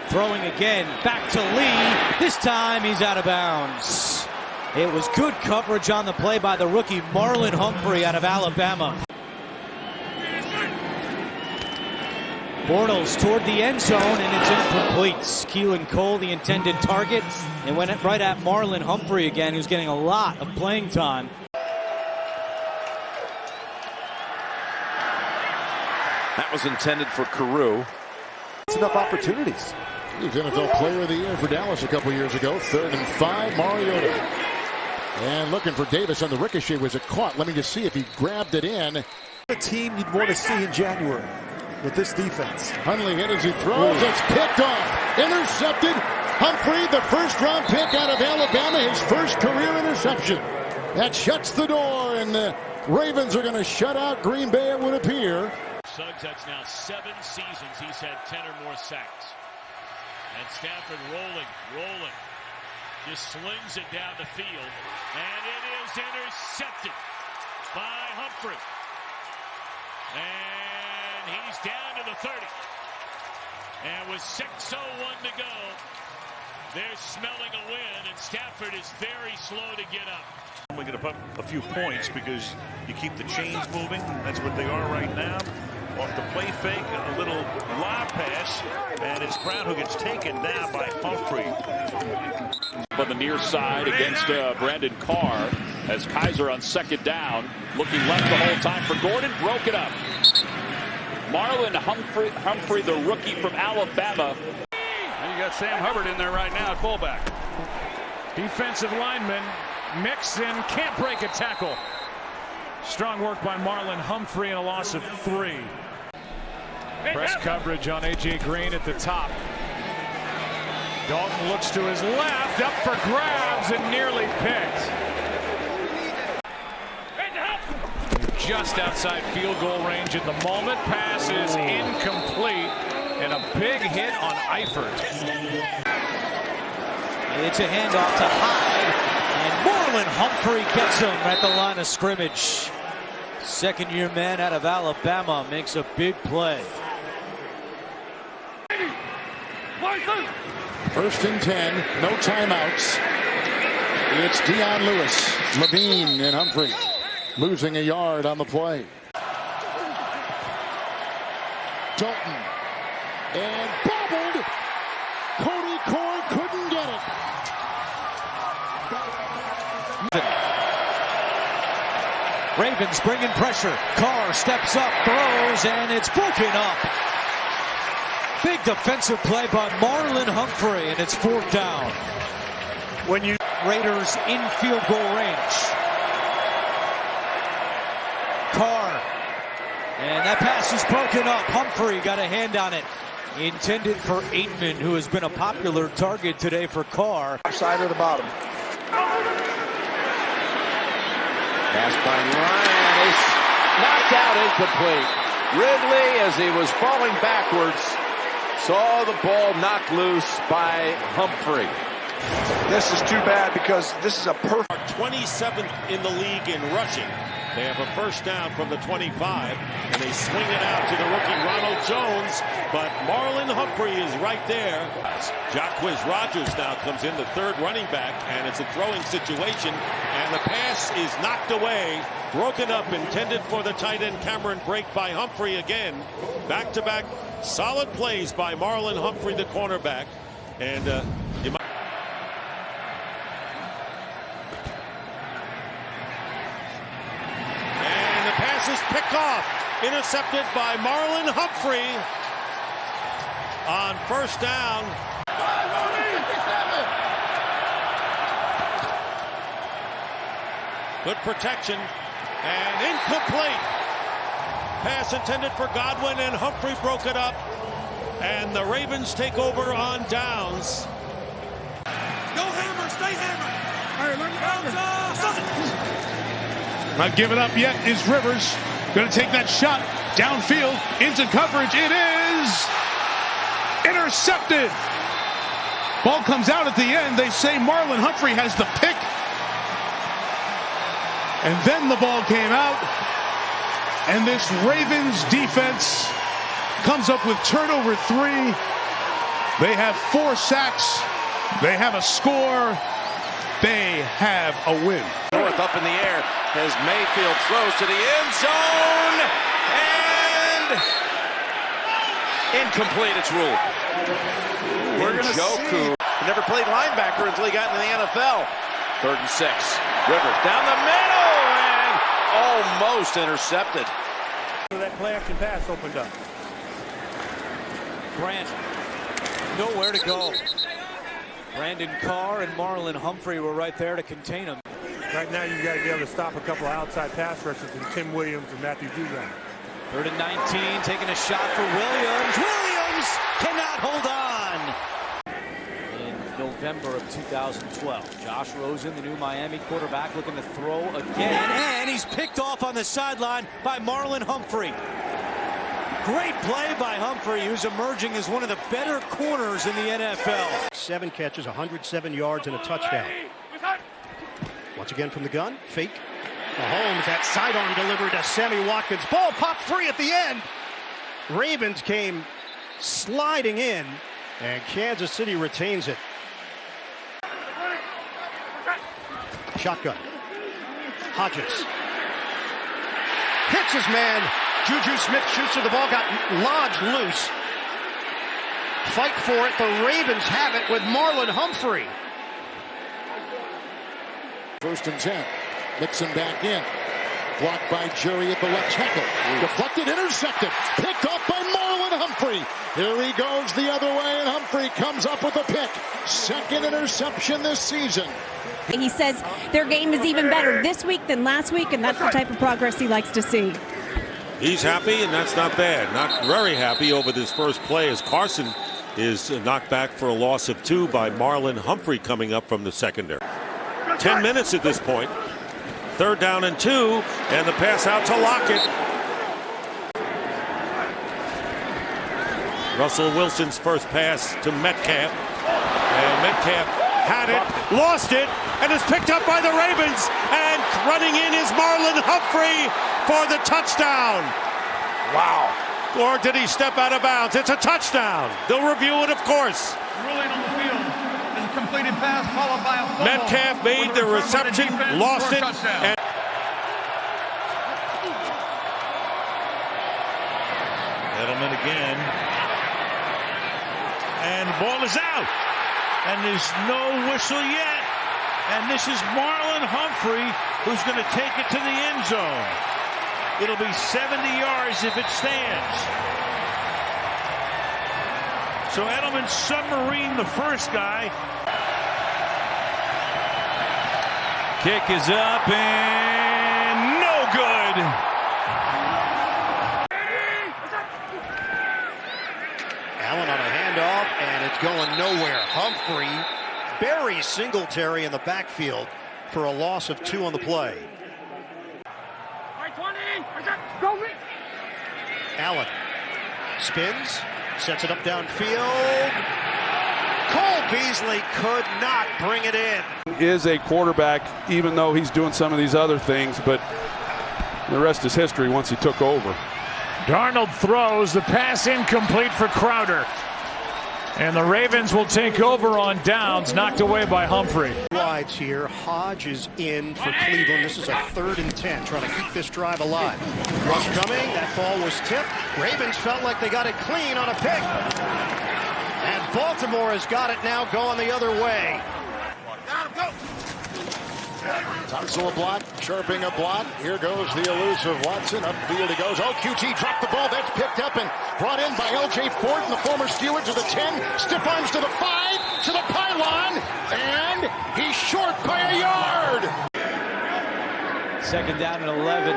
Throwing again, back to Lee. This time he's out of bounds. It was good coverage on the play by the rookie Marlon Humphrey out of Alabama. Bortles toward the end zone, and it's incomplete. Keelan Cole, the intended target, and went right at Marlon Humphrey again, who's getting a lot of playing time. That was intended for Carew. It's enough opportunities. He was NFL Player of the Year for Dallas a couple years ago. 3rd and 5, Mariota. And looking for Davis on the ricochet. Was it caught? Let me just see if he grabbed it in. The team you'd want to see in January with this defense. Hundley hit as he throws. It's picked off. Intercepted. Humphrey, the first-round pick out of Alabama, his first career interception. That shuts the door, and the Ravens are going to shut out Green Bay, it would appear. Suggs, that's now 7 seasons. He's had 10 or more sacks. And Stafford rolling. Just slings it down the field. And it is intercepted by Humphrey. And he's down to the 30. And with 6:01 to go, they're smelling a win, and Stafford is very slow to get up. We're going to put a few points because you keep the chains moving. That's what they are right now. Off the play fake, a little lob pass, and it's Brown who gets taken down by Humphrey. On the near side against Brandon Carr as Kaiser on 2nd down, looking left the whole time for Gordon, broke it up. Marlon Humphrey, the rookie from Alabama. And you got Sam Hubbard in there right now at fullback. Defensive lineman Mixon can't break a tackle. Strong work by Marlon Humphrey and a loss of 3. Press coverage on A.J. Green at the top. Dalton looks to his left, up for grabs, and nearly picked. Just outside field goal range at the moment. Pass is incomplete, and a big hit on Eifert. It's a handoff to Hyde, and Marlon Humphrey gets him at the line of scrimmage. 2nd-year man out of Alabama makes a big play. 1st and 10, no timeouts. It's Dion Lewis, Levine, and Humphrey losing a yard on the play. Dalton, and bobbled. Cody Core couldn't get it. Ravens bringing pressure. Carr steps up, throws, and it's broken up. Big defensive play by Marlon Humphrey, and it's 4th down. When you Raiders in field goal range. Carr, and that pass is broken up. Humphrey got a hand on it. Intended for Aitman, who has been a popular target today for Carr. Side of the bottom. Pass by Ryan is knocked out, incomplete. Ridley, as he was falling backwards, saw the ball knocked loose by Humphrey. This is too bad because this is a perfect. 27th in the league in rushing. They have a 1st down from the 25, and they swing it out to the rookie Ronald Jones, but Marlon Humphrey is right there. Jacquizz Rodgers now comes in, the 3rd running back, and it's a throwing situation, and the pass is knocked away, broken up, intended for the tight end Cameron Brake by Humphrey again. Back-to-back solid plays by Marlon Humphrey, the cornerback, and you might. Is picked off, intercepted by Marlon Humphrey on 1st down. Good protection and incomplete. Pass intended for Godwin, and Humphrey broke it up, and the Ravens take over on downs. Go Hammer, stay Hammer. All right, not giving up yet is Rivers. Going to take that shot downfield into coverage. It is intercepted. Ball comes out at the end. They say Marlon Humphrey has the pick. And then the ball came out. And this Ravens defense comes up with turnover 3. They have 4 sacks. They have a score. They have a win. North up in the air as Mayfield throws to the end zone. And incomplete, it's ruled. Njoku never played linebacker until he got into the NFL. 3rd and 6. Rivers down the middle and almost intercepted. That play action pass opened up. Grant, nowhere to go. Brandon Carr and Marlon Humphrey were right there to contain him. Right now, you got to be able to stop a couple of outside pass rushers from Tim Williams and Matthew Dugan. 3rd and 19, taking a shot for Williams. Williams cannot hold on. In November of 2012, Josh Rosen, the new Miami quarterback, looking to throw again, and he's picked off on the sideline by Marlon Humphrey. Great play by Humphrey, who's emerging as one of the better corners in the NFL. 7 catches, 107 yards, and a touchdown. Once again from the gun, fake. Mahomes, that sidearm delivery to Sammy Watkins. Ball popped free at the end. Ravens came sliding in, and Kansas City retains it. Shotgun. Hodges. Hits his man. Juju Smith shoots to the ball, got lodged loose. Fight for it. The Ravens have it with Marlon Humphrey. 1st and 10. Mixon back in. Blocked by Jury at the left tackle. Deflected, intercepted. Picked off by Marlon Humphrey. Here he goes the other way, and Humphrey comes up with a pick. 2nd interception this season. He says their game is even better this week than last week, and that's the type of progress he likes to see. He's happy, and that's not bad. Not very happy over this first play as Carson is knocked back for a loss of 2 by Marlon Humphrey coming up from the secondary. 10 minutes at this point. 3rd down and 2, and the pass out to Lockett. Russell Wilson's first pass to Metcalf. And Metcalf had it, lost it, and is picked up by the Ravens. And running in is Marlon Humphrey for the touchdown. Wow. Or did he step out of bounds? It's a touchdown. They'll review it, of course. Ruling on the field. Completed pass followed by a fumble. Metcalf made the reception, lost it. And Edelman again. And the ball is out. And there's no whistle yet. And this is Marlon Humphrey who's going to take it to the end zone. It'll be 70 yards if it stands. So Edelman submarined the first guy. Kick is up and no good. Allen on a handoff, and it's going nowhere. Humphrey buries Singletary in the backfield for a loss of 2 on the play. Allen spins, sets it up downfield. Cole Beasley could not bring it in. Is a quarterback, even though he's doing some of these other things, but the rest is history once he took over. Darnold throws, the pass incomplete for Crowder. And the Ravens will take over on downs, knocked away by Humphrey. Wides here. Hodge is in for Cleveland. This is a 3rd and 10, trying to keep this drive alive. Rush coming. That ball was tipped. Ravens felt like they got it clean on a pick. And Baltimore has got it now going the other way. Tunsil a block, chirping a block. Here goes the elusive Watson. Upfield he goes. Oh, QT dropped the ball. That's picked up and brought in by L.J. Ford, the former Steward, to the 10. Stiff arms to the 5, to the pylon. And he's short by a yard. 2nd down and 11.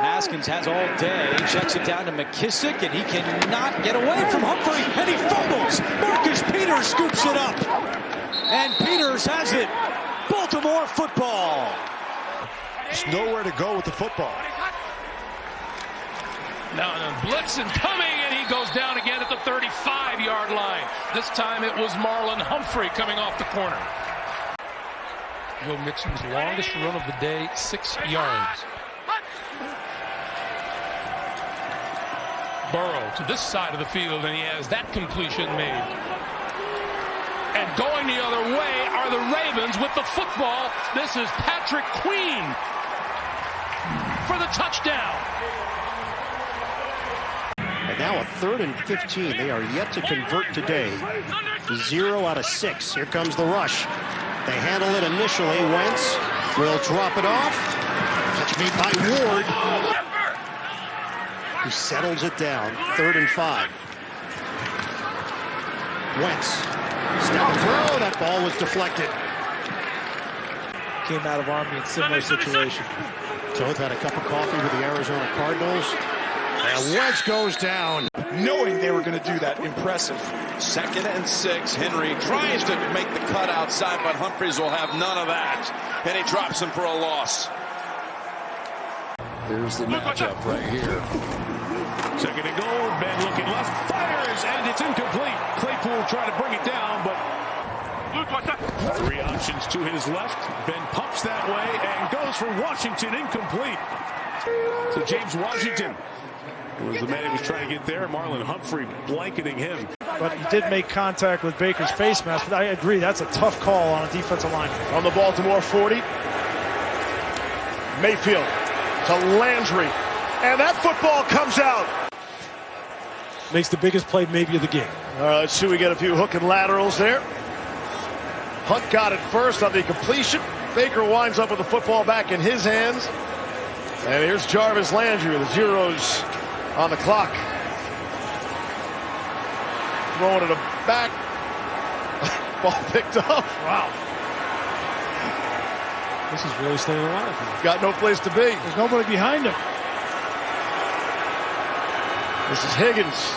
Haskins has all day. He checks it down to McKissick, and he cannot get away from Humphrey, and he fumbles. Marcus Peters scoops it up. And Peters has it. Baltimore football. There's nowhere to go with the football. Now Blitzen coming, and he goes down again at the 35-yard line. This time it was Marlon Humphrey coming off the corner. Joe Mixon's longest run of the day, 6 yards. Burrow to this side of the field, and he has that completion made. And going the other way are the Ravens with the football. This is Patrick Queen for the touchdown. And now a 3rd and 15. They are yet to convert today. 0 out of 6. Here comes the rush. They handle it initially. Wentz will drop it off. Catch made by Ward, who settles it down. 3rd and 5. Wentz, step and throw. That ball was deflected. Came out of Army in similar situation. Toth had a cup of coffee with the Arizona Cardinals. And Wentz goes down. Knowing they were going to do that. Impressive. 2nd and 6. Henry tries to make the cut outside, but Humphreys will have none of that. And he drops him for a loss. There's the matchup right here. 2nd and goal. Ben looking left. Fires, and it's incomplete. Claypool trying to bring it down, but 3 options to his left. Ben pumps that way and goes for Washington. Incomplete. So James Washington was the man who was trying to get there. Marlon Humphrey blanketing him. But he did make contact with Baker's face mask. But I agree, that's a tough call on a defensive line. On the Baltimore 40. Mayfield to Landry. And that football comes out. Makes the biggest play maybe of the game. All right, let's see. We get a few hook and laterals there. Hunt got it first on the completion. Baker winds up with the football back in his hands. And here's Jarvis Landry. The zeros on the clock. Throwing it back. Ball picked up. Wow. This is really staying alive. Got no place to be. There's nobody behind him. This is Higgins.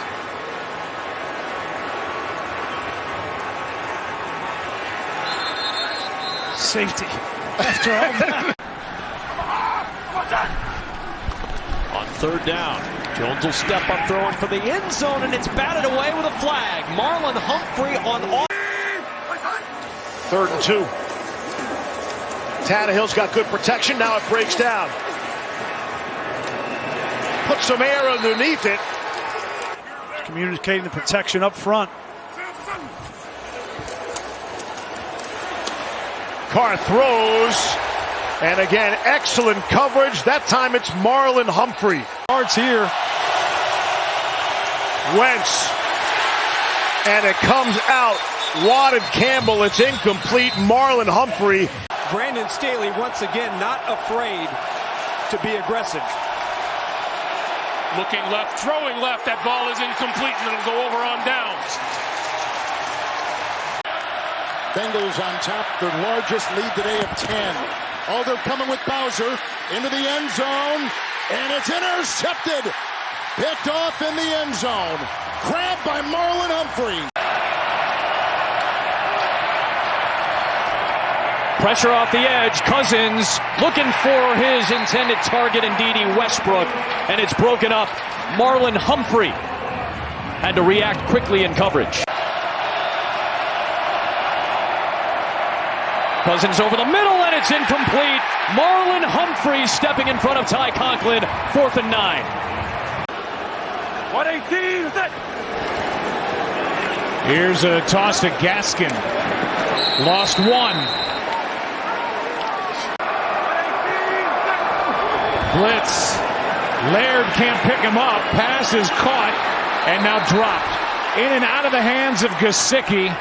Safety. After all that. On 3rd down, Jones will step up throwing for the end zone, and it's batted away with a flag. Marlon Humphrey on off. 3rd and 2. Tannehill's got good protection. Now it breaks down. Put some air underneath it. Communicating the protection up front. Carr throws. And again, excellent coverage. That time it's Marlon Humphrey. Yards here. Wentz. And it comes out. Wadded Campbell. It's incomplete. Marlon Humphrey. Brandon Staley once again not afraid to be aggressive. Looking left, throwing left. That ball is incomplete, and it'll go over on downs. Bengals on top, their largest lead today of 10. Oh, they're coming with Bowser into the end zone, and it's intercepted. Picked off in the end zone. Grabbed by Marlon Humphrey. Pressure off the edge. Cousins looking for his intended target, indeed Westbrook, and it's broken up. Marlon Humphrey had to react quickly in coverage. Cousins over the middle, and it's incomplete. Marlon Humphrey stepping in front of Ty Conklin. 4th and 9. 118. Here's a toss to Gaskin. Lost 1. Blitz. Laird can't pick him up. Pass is caught and now dropped. In and out of the hands of Gesicki.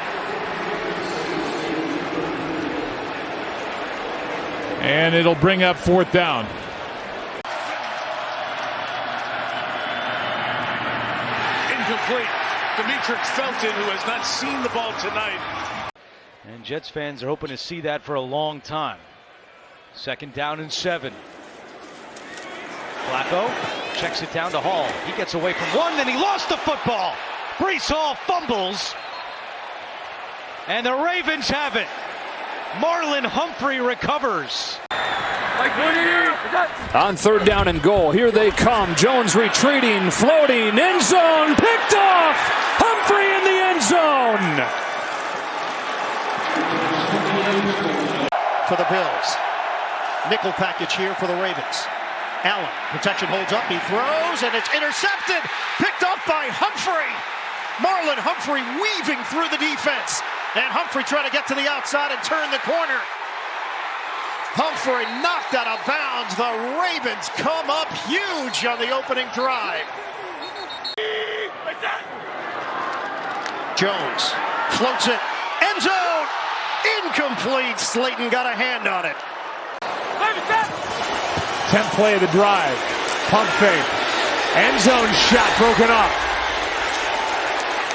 And it'll bring up 4th down. Incomplete. Demetric Felton, who has not seen the ball tonight. And Jets fans are hoping to see that for a long time. 2nd down and 7. Flacco checks it down to Hall. He gets away from one, then he lost the football. Breece Hall fumbles. And the Ravens have it. Marlon Humphrey recovers. On 3rd down and goal, here they come. Jones retreating, floating, end zone, picked off. Humphrey in the end zone. For the Bills. Nickel package here for the Ravens. Allen, protection holds up, he throws, and it's intercepted. Picked up by Humphrey. Marlon Humphrey weaving through the defense. And Humphrey trying to get to the outside and turn the corner. Humphrey knocked out of bounds. The Ravens come up huge on the opening drive. Jones floats it. End zone. Incomplete. Slayton got a hand on it. 10th play of the drive. Pump fake. End zone shot broken up.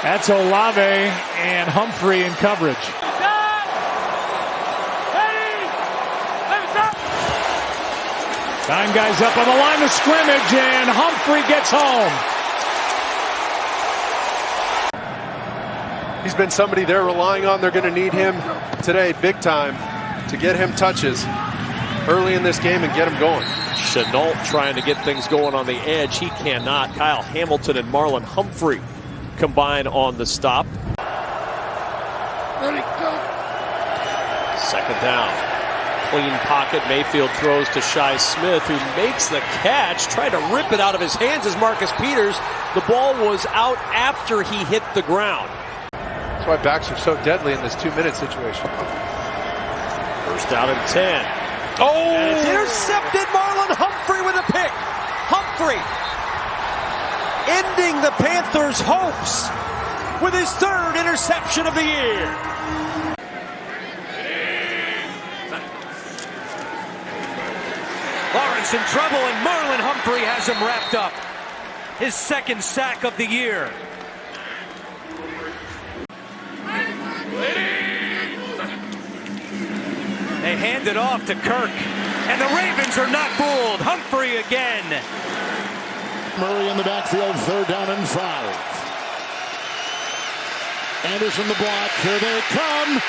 That's Olave and Humphrey in coverage. 9 guys up on the line of scrimmage, and Humphrey gets home. He's been somebody they're relying on. They're going to need him today big time to get him touches early in this game and get him going. Chenault trying to get things going on the edge. He cannot. Kyle Hamilton and Marlon Humphrey combine on the stop. Second down. Clean pocket. Mayfield throws to Shi Smith, who makes the catch. Tried to rip it out of his hands as Marcus Peters. The ball was out after he hit the ground. That's why backs are so deadly in this 2-minute situation. First down and 10. Oh! And it's intercepted. Marlon Humphrey with a pick. Humphrey ending the Panthers' hopes with his 3rd interception of the year. Lawrence in trouble, and Marlon Humphrey has him wrapped up. His 2nd sack of the year. They hand it off to Kirk, and the Ravens are not fooled. Humphrey again. Murray in the backfield, 3rd down and 5. Anderson the block, here they come.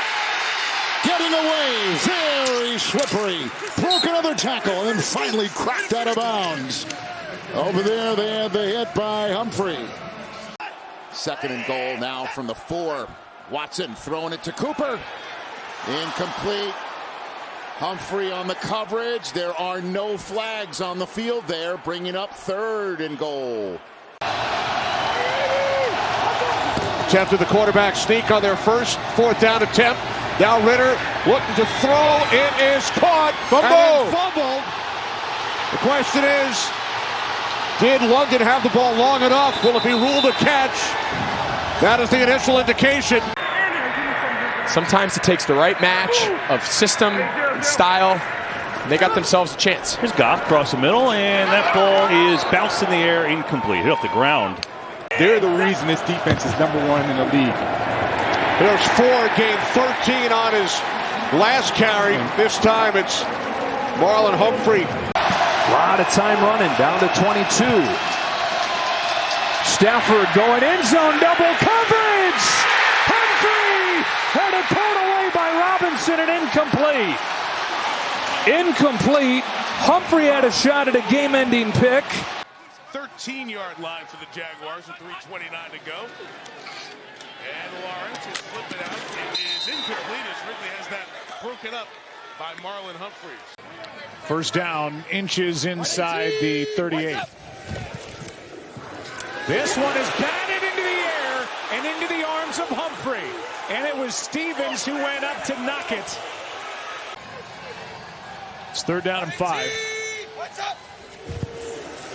Getting away, very slippery. Broke another tackle and then finally cracked out of bounds. Over there, they had the hit by Humphrey. 2nd and goal now from the 4. Watson throwing it to Cooper. Incomplete. Humphrey on the coverage. There are no flags on the field there, bringing up 3rd and goal. Attempted the quarterback sneak on their first 4th down attempt. Now Ritter looking to throw. It is caught. Fumbled. The question is, did London have the ball long enough? Will it be ruled a catch? That is the initial indication. Sometimes it takes the right match of system and style. And they got themselves a chance. Here's Goff across the middle, and that ball is bounced in the air, incomplete. Hit off the ground. They're the reason this defense is #1 in the league. There's 4, gained 13 on his last carry. This time it's Marlon Humphrey. A lot of time running, down to 22. Stafford going end zone, double coverage. Humphrey had it pulled away by Robinson and incomplete. Incomplete. Humphrey had a shot at a game-ending pick. 13-yard line for the Jaguars with 3:29 to go. And Lawrence is flipping out. It is incomplete as Ridley has that broken up by Marlon Humphrey. First down, inches inside the 38. This one is batted into the air and into the arms of Humphrey. And it was Stevens who went up to knock it. It's 3rd down and 5.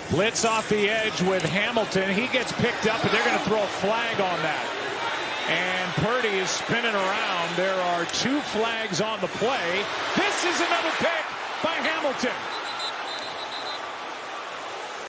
Blitz off the edge with Hamilton. He gets picked up, and they're going to throw a flag on that. And Purdy is spinning around. There are 2 flags on the play. This is another pick by Hamilton.